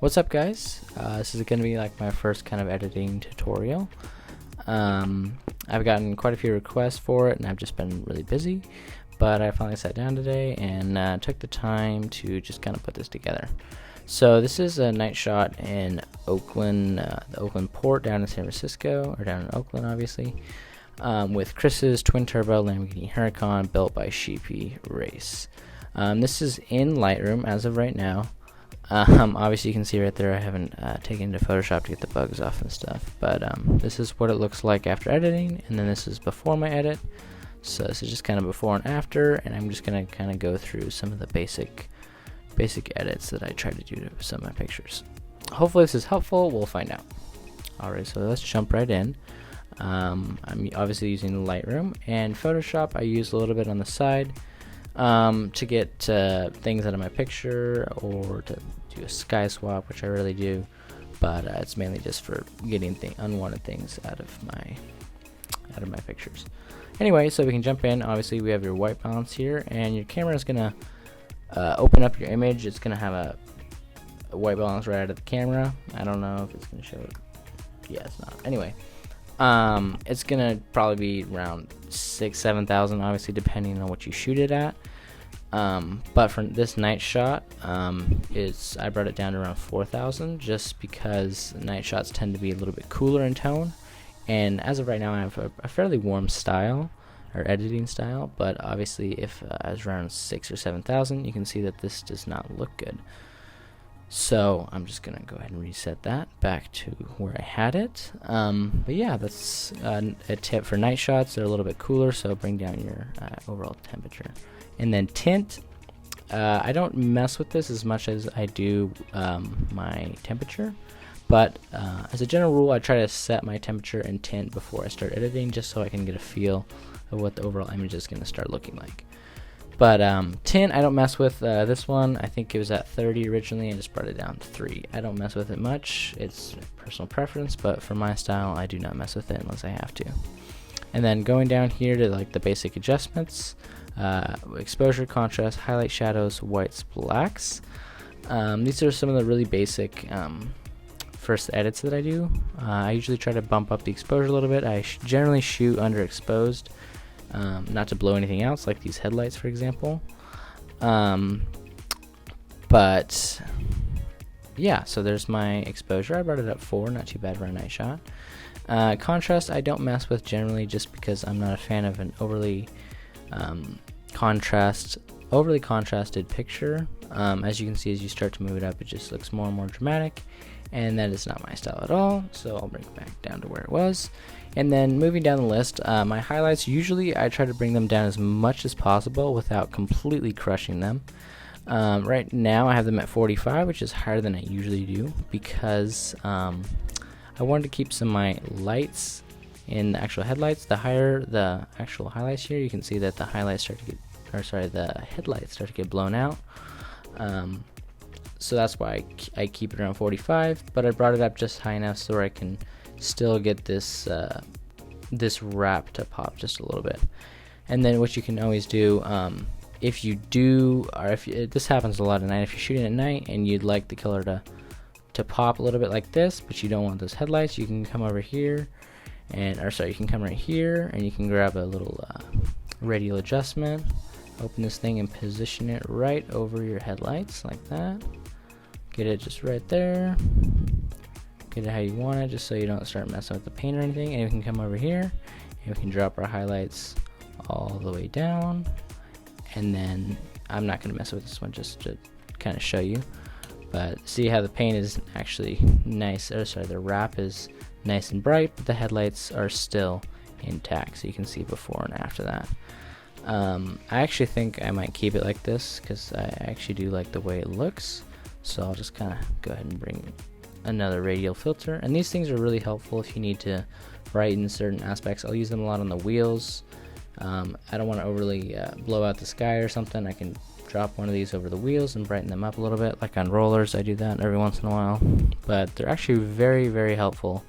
What's up, guys? This is going to be like my first kind of editing tutorial. I've gotten quite a few requests for it and I've just been really busy, but I finally sat down today and took the time to just kind of put this together. So this is a night shot in Oakland, the Oakland port down in San Francisco, or down in Oakland obviously, with Chris's Twin Turbo Huracan built by Sheepey race. This is in Lightroom as of right now. Obviously you can see right there I haven't taken it to Photoshop to get the bugs off and stuff, but this is what it looks like after editing, and then this is before my edit. So this is just kind of before and after, and I'm just going to kind of go through some of the basic edits that I try to do to some of my pictures. Hopefully this is helpful. We'll find out. Alright, so let's jump right in. I'm obviously using Lightroom, and Photoshop I use a little bit on the side to get things out of my picture, or to do a sky swap, which I really do, but it's mainly just for getting unwanted things out of my pictures. Anyway, so we can jump in. Obviously we have your white balance here, and your camera is gonna open up your image. It's gonna have a white balance right out of the camera. I don't know if it's gonna show it. Yeah, it's not. Anyway, it's gonna probably be around 6,000-7,000, obviously depending on what you shoot it at. But for this night shot, I brought it down to around 4,000, just because night shots tend to be a little bit cooler in tone. And as of right now, I have a fairly warm style, or editing style. But obviously, if I was around 6,000 or 7,000, you can see that this does not look good. So I'm just gonna go ahead and reset that back to where I had it. But yeah, that's a tip for night shots. They're a little bit cooler, so bring down your overall temperature. And then tint, I don't mess with this as much as I do my temperature, but as a general rule, I try to set my temperature and tint before I start editing, just so I can get a feel of what the overall image is going to start looking like. But tint, I don't mess with this one. I think it was at 30 originally. I just brought it down to 3. I don't mess with it much. It's personal preference, but for my style, I do not mess with it unless I have to. And then going down here to like the basic adjustments, exposure, contrast, highlight, shadows, whites, blacks. These are some of the really basic first edits that I do. I usually try to bump up the exposure a little bit. I generally shoot underexposed. Not to blow anything else, like these headlights for example. But yeah, so there's my exposure. I brought it up 4, not too bad for a night shot. Contrast I don't mess with generally, just because I'm not a fan of an overly contrasted picture. As you can see, as you start to move it up, it just looks more and more dramatic, and that is not my style at all, so I'll bring it back down to where it was. And then moving down the list, my highlights, usually I try to bring them down as much as possible without completely crushing them. Right now I have them at 45, which is higher than I usually do, because I wanted to keep some of my lights in the actual headlights. The higher the actual highlights here, you can see that the highlights start to get, the headlights start to get blown out. So that's why I keep it around 45, but I brought it up just high enough so I can still get this this wrap to pop just a little bit. And then what you can always do, if you do, or if this happens a lot at night, if you're shooting at night and you'd like the color to pop a little bit like this, but you don't want those headlights, you can come over here and, you can come right here and you can grab a little radial adjustment, open this thing and position it right over your headlights like that. Get it just right there. Get it how you want it, just so you don't start messing with the paint or anything. And we can come over here and we can drop our highlights all the way down. And then I'm not going to mess with this one, just to kind of show you. But see how the paint is actually nice, the wrap is nice and bright, but the headlights are still intact, so you can see before and after that. I actually think I might keep it like this, because I actually do like the way it looks. So I'll just kind of go ahead and bring another radial filter, and these things are really helpful if you need to brighten certain aspects. I'll use them a lot on the wheels. I don't want to overly blow out the sky or something. I can drop one of these over the wheels and brighten them up a little bit, like on rollers. I do that every once in a while, but they're actually very, very helpful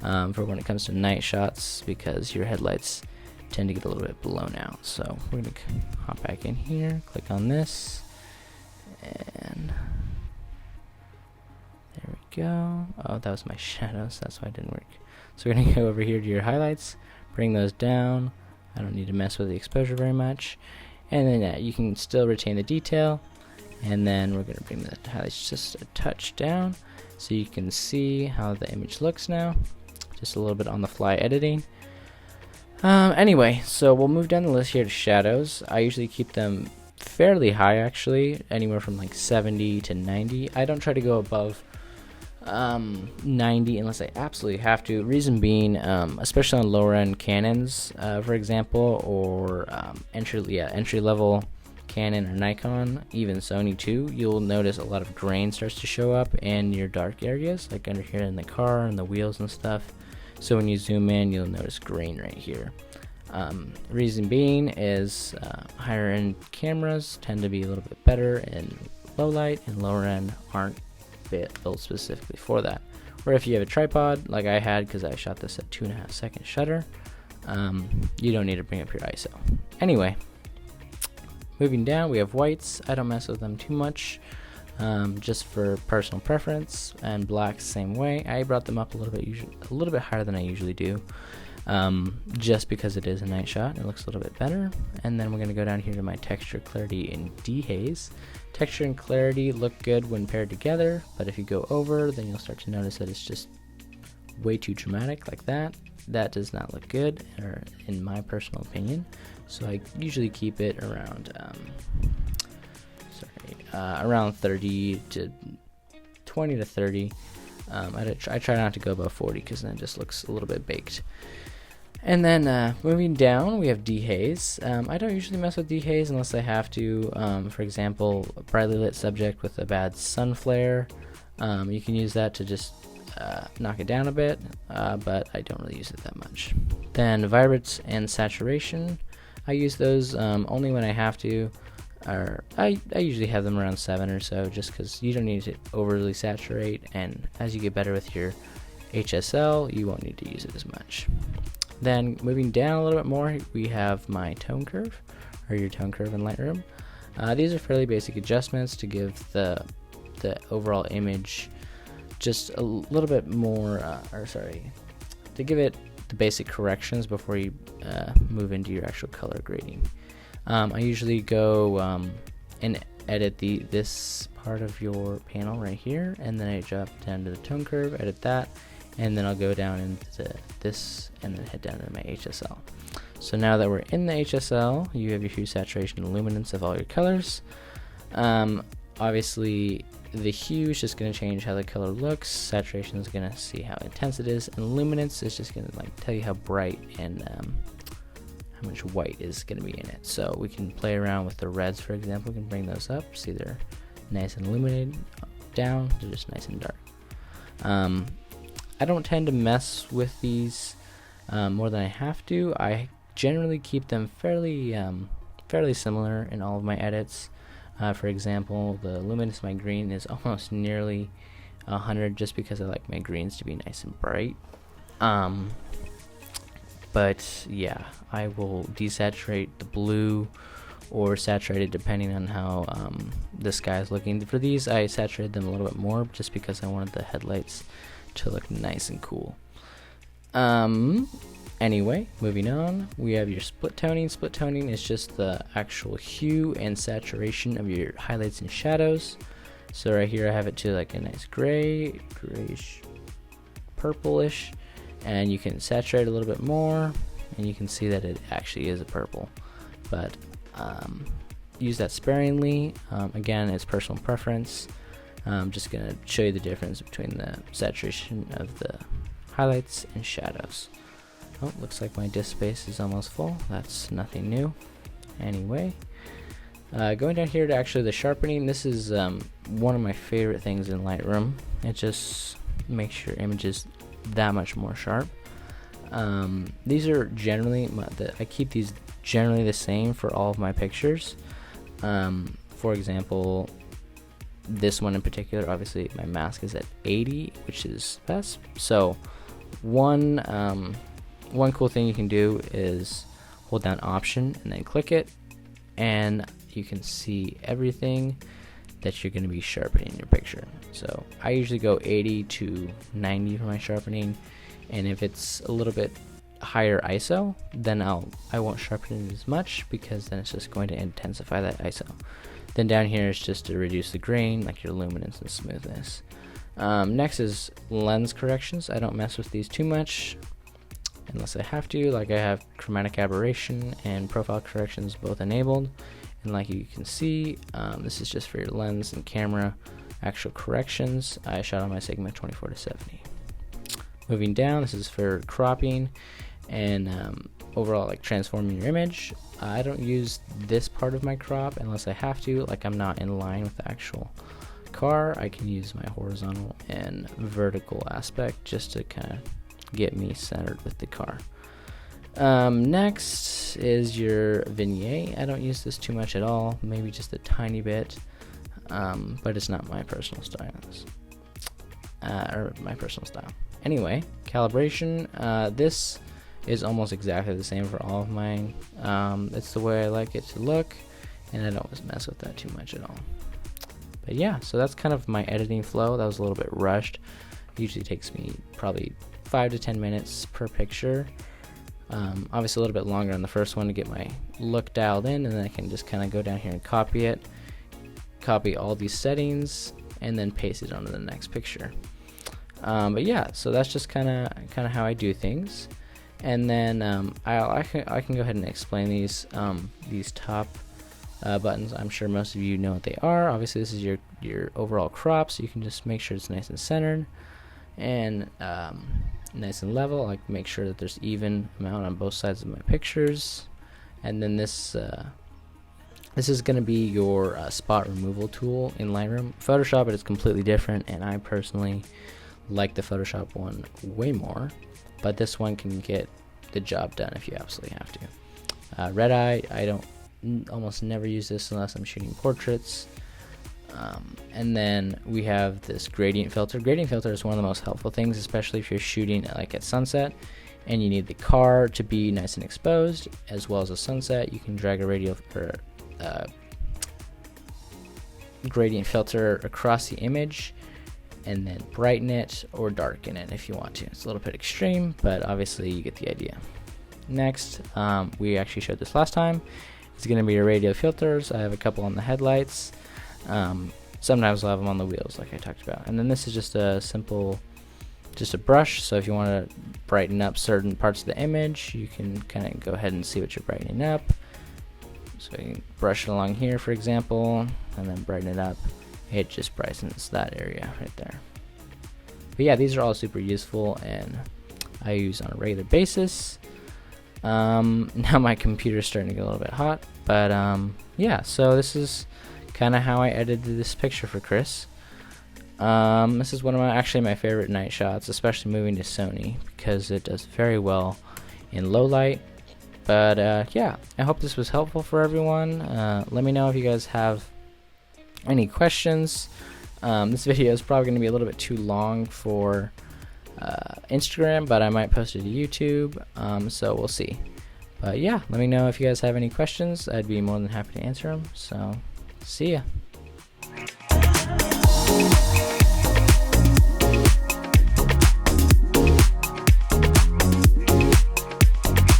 for when it comes to night shots, because your headlights tend to get a little bit blown out. So we're gonna hop back in here, click on this, and go. Oh, that was my shadows, that's why it didn't work. So we're gonna go over here to your highlights, bring those down. I don't need to mess with the exposure very much. And then you can still retain the detail. And then we're gonna bring the highlights just a touch down so you can see how the image looks now. Just a little bit on the fly editing. Anyway, so we'll move down the list here to shadows. I usually keep them fairly high, actually, anywhere from like 70 to 90. I don't try to go above 90 unless I absolutely have to. Reason being, especially on lower end Canons, for example, or entry level Canon or Nikon, even Sony too, you'll notice a lot of grain starts to show up in your dark areas, like under here in the car and the wheels and stuff. So when you zoom in, you'll notice grain right here. Reason being is higher end cameras tend to be a little bit better in low light, and lower end aren't built specifically for that. Or if you have a tripod like I had, because I shot this at 2.5 second shutter, you don't need to bring up your ISO. Anyway, moving down, we have whites. I don't mess with them too much, just for personal preference, and blacks same way. I brought them up a little bit higher than I usually do, just because it is a night shot and it looks a little bit better. And then we're going to go down here to my texture, clarity, and dehaze. Texture and clarity look good when paired together, but if you go over, then you'll start to notice that it's just way too dramatic like that. That does not look good, or in my personal opinion. So I usually keep it around around 30 to 20 to 30. I try not to go above 40 because then it just looks a little bit baked. And then moving down, we have dehaze. I don't usually mess with dehaze unless I have to. For example, a brightly lit subject with a bad sun flare. You can use that to just knock it down a bit, but I don't really use it that much. Then vibrance and saturation. I use those only when I have to. Or I usually have them around 7 or so, just because you don't need to overly saturate, and as you get better with your HSL, you won't need to use it as much. Then moving down a little bit more, we have my tone curve, or your tone curve in Lightroom. These are fairly basic adjustments to give the overall image just a little bit more, to give it the basic corrections before you move into your actual color grading. I usually go and edit this part of your panel right here, and then I drop down to the tone curve, edit that, and then I'll go down into this and then head down to my HSL. So now that we're in the HSL, you have your hue, saturation, and luminance of all your colors. Obviously, the hue is just going to change how the color looks, saturation is going to see how intense it is, and luminance is just going to tell you how bright and how much white is going to be in it. So we can play around with the reds, for example. We can bring those up, see they're nice and illuminated. Down, they're just nice and dark. I don't tend to mess with these more than I have to. I generally keep them fairly similar in all of my edits. For example, the luminance of my green is almost nearly 100, just because I like my greens to be nice and bright. But yeah, I will desaturate the blue or saturate it depending on how the sky is looking. For these, I saturated them a little bit more just because I wanted the headlights to look nice and cool. Anyway, moving on, we have your split toning. Split toning is just the actual hue and saturation of your highlights and shadows. So right here I have it to like a nice grayish, purplish, and you can saturate a little bit more, and you can see that it actually is a purple. But use that sparingly. Again, it's personal preference. I'm just gonna show you the difference between the saturation of the highlights and shadows. Oh, looks like my disk space is almost full. That's nothing new. Anyway, going down here to actually the sharpening. This is one of my favorite things in Lightroom. It just makes your images that much more sharp. These are generally I keep these generally the same for all of my pictures. For example, this one in particular, obviously my mask is at 80, which is best. So one cool thing you can do is hold down Option and then click it, and you can see everything that you're going to be sharpening your picture. So I usually go 80 to 90 for my sharpening, and if it's a little bit higher ISO, then I won't sharpen it as much, because then it's just going to intensify that ISO. Then down here is just to reduce the grain, like your luminance and smoothness. Next is lens corrections. I don't mess with these too much unless I have to. Like, I have chromatic aberration and profile corrections both enabled, and like you can see, this is just for your lens and camera actual corrections. I shot on my Sigma 24-70. Moving down, this is for cropping and overall, like, transforming your image. I don't use this part of my crop unless I have to, like I'm not in line with the actual car. I can use my horizontal and vertical aspect just to kind of get me centered with the car. Next is your vignette. I don't use this too much at all, maybe just a tiny bit, but it's not my personal style. Anyway, calibration. This is almost exactly the same for all of mine. It's the way I like it to look, and I don't mess with that too much at all. But yeah, so that's kind of my editing flow. That was a little bit rushed. It usually takes me probably 5 to 10 minutes per picture. Obviously a little bit longer on the first one to get my look dialed in, and then I can just kind of go down here and copy it, copy all these settings, and then paste it onto the next picture. But yeah, so that's just kind of how I do things. And then I can go ahead and explain these top buttons. I'm sure most of you know what they are. Obviously this is your overall crop, so you can just make sure it's nice and centered and nice and level. I like to make sure that there's even amount on both sides of my pictures. And then this is going to be your spot removal tool in Lightroom. Photoshop, it is completely different, and I personally like the Photoshop one way more, but this one can get the job done if you absolutely have to. Red eye, I don't almost never use this unless I'm shooting portraits. And then we have this gradient filter. Gradient filter is one of the most helpful things, especially if you're shooting like at sunset and you need the car to be nice and exposed as well as a sunset. You can drag a radial or gradient filter across the image and then brighten it or darken it if you want to. It's a little bit extreme, but obviously you get the idea. Next, we actually showed this last time. It's going to be your radial filters. I have a couple on the headlights. Sometimes I'll have them on the wheels like I talked about. And then this is just a simple, just a brush. So if you want to brighten up certain parts of the image, you can kind of go ahead and see what you're brightening up. So you can brush it along here, for example, and then brighten it up. It just brightens that area right there. But yeah, these are all super useful and I use on a regular basis. Now my computer's starting to get a little bit hot, but yeah, so this is kind of how I edited this picture for Chris. This is one of my favorite night shots, especially moving to Sony because it does very well in low light. But yeah, I hope this was helpful for everyone. Let me know if you guys have any questions. This video is probably going to be a little bit too long for Instagram, but I might post it to YouTube, so we'll see. But yeah, let me know if you guys have any questions. I'd be more than happy to answer them. So see ya.